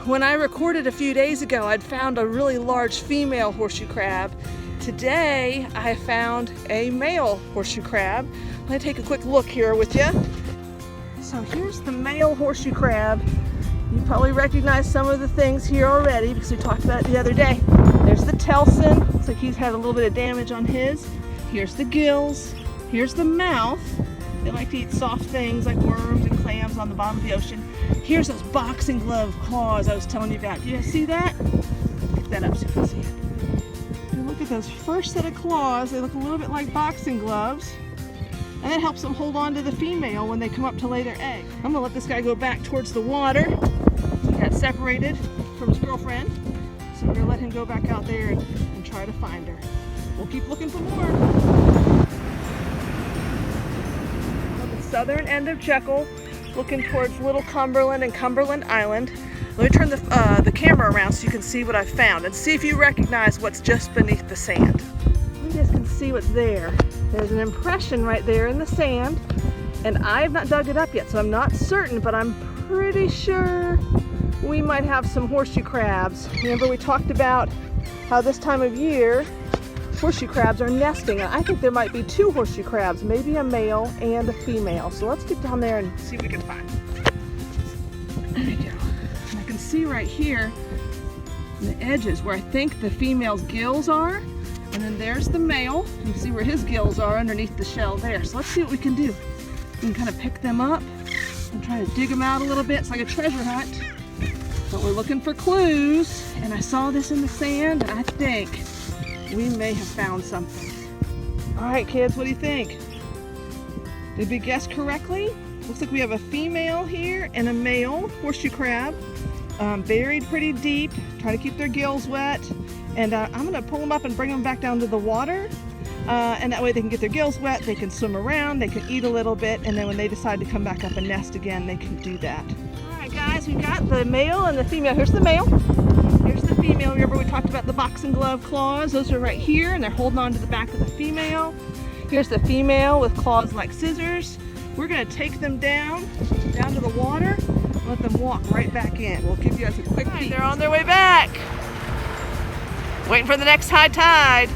when I recorded a few days ago, I'd found a really large female horseshoe crab. Today, I found a male horseshoe crab. I'm gonna take a quick look here with you. So here's the male horseshoe crab. You probably recognize some of the things here already because we talked about it the other day. There's the telson. Looks like he's had a little bit of damage on his. Here's the gills. Here's the mouth. They like to eat soft things like worms and clams on the bottom of the ocean. Here's those boxing glove claws I was telling you about. Do you guys see that? Pick that up so you can see it. And look at those first set of claws. They look a little bit like boxing gloves. And that helps them hold on to the female when they come up to lay their egg. I'm gonna let this guy go back towards the water. He got separated from his girlfriend. So we're gonna let him go back out there and try to find her. We'll keep looking for more. On the southern end of Jekyll, looking towards Little Cumberland and Cumberland Island. Let me turn the camera around so you can see what I've found and see if you recognize what's just beneath the sand. You guys can see what's there. There's an impression right there in the sand, and I have not dug it up yet, so I'm not certain, but I'm pretty sure we might have some horseshoe crabs. Remember we talked about how this time of year horseshoe crabs are nesting, and I think there might be two horseshoe crabs, maybe a male and a female. So let's get down there and see what we can find. There we go. And I can see right here on the edges where I think the female's gills are. And then there's the male. You can see where his gills are underneath the shell there. So let's see what we can do. We can kind of pick them up and try to dig them out a little bit. It's like a treasure hunt. But we're looking for clues. And I saw this in the sand, and I think we may have found something. All right, kids, what do you think? Did we guess correctly? Looks like we have a female here and a male horseshoe crab. Buried pretty deep, trying to keep their gills wet. And I'm gonna pull them up and bring them back down to the water. And that way they can get their gills wet, they can swim around, they can eat a little bit, and then when they decide to come back up and nest again, they can do that. All right, guys, we've got the male and the female. Here's the male. Here's the female. Remember we talked about the boxing glove claws? Those are right here, and they're holding on to the back of the female. Here's the female with claws like scissors. We're gonna take them down to the water, and let them walk right back in. We'll give you guys a quick peek. They're on their way back. Waiting for the next high tide.